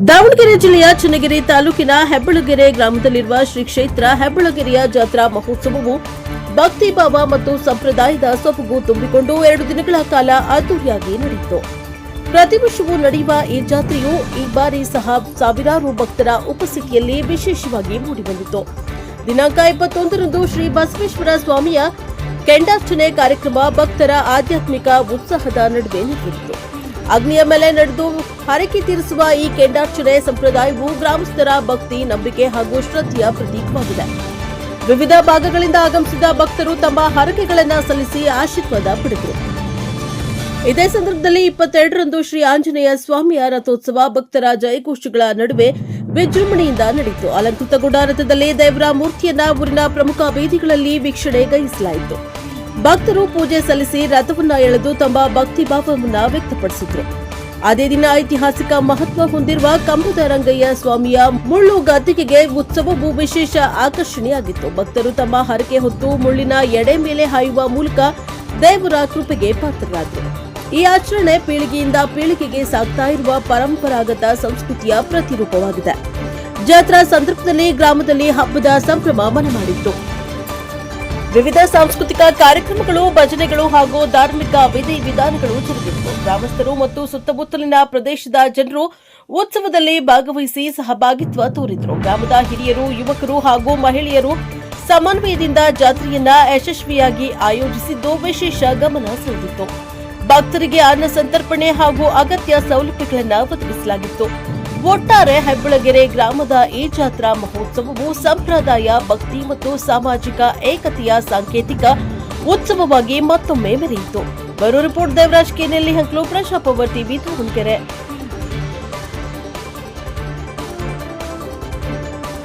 ದಾವಣಗೆರೆ ಜಿಲ್ಲೆಯ ಚನ್ನಗಿರಿ ತಾಲೂಕಿನ ಹೆಬ್ಬಳಗೆರೆ ಗ್ರಾಮದಲ್ಲಿರುವ ಶ್ರೀ ಕ್ಷೇತ್ರ ಹೆಬ್ಬಳಗೆರೆಯ ಜಾತ್ರಾ ಮಹೋತ್ಸವವು ಭಕ್ತಿಭಾವ ಮತ್ತು ಸಂಪ್ರದಾಯದ ಸೊಬಗು ತುಂಬಿಕೊಂಡು 2 ದಿನಗಳ ಕಾಲ ಅದ್ದೂರಿಯಾಗಿ ನಡೆಯಿತು. ಪ್ರತಿ ವರ್ಷವೂ ನಡೆಯುವ ಈ ಜಾತ್ರೆಯು ಈ ಬಾರಿ ಸಹ ಸಾವಿರಾರು ಭಕ್ತರ ಉಪಸ್ಥಿತಿಯಲ್ಲಿ ವಿಶೇಷವಾಗಿ ಮೂಡಿಬಂದಿತು. ದಿನಾಂಕ 21ರಂದು ಶ್ರೀ ಬಸವೇಶ್ವರ ಸ್ವಾಮಿಯ ಕೆಂಡಾರ್ಚನೆ ಕಾರ್ಯಕ್ರಮ ಭಕ್ತರ ಆಧ್ಯಾತ್ಮಿಕ ಉತ್ಸಾಹದ ನಡುವೆ ನಡೆಯಿತು. ಅಗ್ನಿಯ ಮೇಲೆ ನಡೆದು ಹರಕೆ ತೀರಿಸುವ ಈ ಕೆಂಡಾರ್ಚನೆ ಸಂಪ್ರದಾಯವು ಗ್ರಾಮಸ್ಥರ ಭಕ್ತಿ, ನಂಬಿಕೆ ಹಾಗೂ ಶ್ರದ್ಧೆಯ ಪ್ರತೀಕವಾಗಿದೆ. ವಿವಿಧ ಭಾಗಗಳಿಂದ ಆಗಮಿಸಿದ ಭಕ್ತರು ತಮ್ಮ ಹರಕೆಗಳನ್ನು ಸಲ್ಲಿಸಿ ಆಶೀರ್ವಾದ ಪಡೆದರು. ಇದೇ ಸಂದರ್ಭದಲ್ಲಿ 22ರಂದು ಶ್ರೀ ಆಂಜನೇಯ ಸ್ವಾಮಿಯ ರಥೋತ್ಸವ ಭಕ್ತರ ಜಯಘೋಷಗಳ ನಡುವೆ ವಿಜೃಂಭಣೆಯಿಂದ ನಡೆಯಿತು. ಅಲಂಕೃತಗೊಂಡ ರಥದಲ್ಲಿ ದೇವರ ಮೂರ್ತಿಯನ್ನ ಊರಿನ ಪ್ರಮುಖ ಬೀದಿಗಳಲ್ಲಿ ವೀಕ್ಷಣೆಗೈಸಲಾಯಿತು. ಭಕ್ತರು ಪೂಜೆ ಸಲ್ಲಿಸಿ ರಥವನ್ನ ಎಳೆದು ತಮ್ಮ ಭಕ್ತಿ ಭಾವವನ್ನ ವ್ಯಕ್ತಪಡಿಸಿದರು. ಅದೇ ದಿನ ಐತಿಹಾಸಿಕ ಮಹತ್ವ ಹೊಂದಿರುವ ಕಂಬದ ರಂಗಯ್ಯ ಸ್ವಾಮಿಯ ಮುಳ್ಳು ಗದ್ದಿಗೆಗೆ ಉತ್ಸವವು ವಿಶೇಷ ಆಕರ್ಷಣೆಯಾಗಿತ್ತು. ಭಕ್ತರು ತಮ್ಮ ಹರಕೆ ಹೊತ್ತು ಮುಳ್ಳಿನ ಎಡೆ ಮೇಲೆ ಹಾಯುವ ಮೂಲಕ ದೇವರ ಕೃಪೆಗೆ ಪಾತ್ರರಾದರು. ಈ ಆಚರಣೆ ಪೀಳಿಗೆಯಿಂದ ಪೀಳಿಗೆಗೆ ಸಾಗ್ತಾ ಇರುವ ಪರಂಪರಾಗತ ಸಂಸ್ಕೃತಿಯ ಪ್ರತಿರೂಪವಾಗಿದೆ. ಜಾತ್ರಾ ಸಂದರ್ಭದಲ್ಲಿ ಗ್ರಾಮದಲ್ಲಿ ಹಬ್ಬದ ಸಂಭ್ರಮ ಮನಮಾಡಿತ್ತು. ವಿವಿಧ ಸಾಂಸ್ಕೃತಿಕ ಕಾರ್ಯಕ್ರಮಗಳು, ಭಜನೆಗಳು ಹಾಗೂ ಧಾರ್ಮಿಕ ವಿಧಿವಿಧಾನಗಳು ಜರುಗಿದ್ದವು. ಗ್ರಾಮಸ್ಥರು ಮತ್ತು ಸುತ್ತಮುತ್ತಲಿನ ಪ್ರದೇಶದ ಜನರು ಉತ್ಸವದಲ್ಲಿ ಭಾಗವಹಿಸಿ ಸಹಭಾಗಿತ್ವ ತೋರಿದರು. ಗ್ರಾಮದ ಹಿರಿಯರು, ಯುವಕರು ಹಾಗೂ ಮಹಿಳೆಯರು ಸಮನ್ವಯದಿಂದ ಜಾತ್ರೆಯನ್ನ ಯಶಸ್ವಿಯಾಗಿ ಆಯೋಜಿಸಿದ್ದು ವಿಶೇಷ ಗಮನ ಸೆಳೆದಿತ್ತು. ಭಕ್ತರಿಗೆ ಅನ್ನ ಸಂತರ್ಪಣೆ ಹಾಗೂ ಅಗತ್ಯ ಸೌಲಭ್ಯಗಳನ್ನು ಒದಗಿಸಲಾಗಿತ್ತು. ಒಟ್ಟಾರೆ ಹೆಬ್ಬಳಗೆರೆ ಗ್ರಾಮದ ಈ ಜಾತ್ರಾ ಮಹೋತ್ಸವವು ಸಂಪ್ರದಾಯ, ಭಕ್ತಿ ಮತ್ತು ಸಾಮಾಜಿಕ ಏಕತೆಯ ಸಾಂಕೇತಿಕ ಉತ್ಸವವಾಗಿ ಮತ್ತೊಮ್ಮೆ ಮೆರೆಯಿತು. ಬರೋ ರಿಪೋರ್ಟ್ ದೇವರಾಜ್ ಕೆನೆಲ್ಲಿ ಹಂಕ್ಲು, ಪ್ರಜಾಪವರ್ ಟಿವಿ ದಾವಣಗೆರೆ.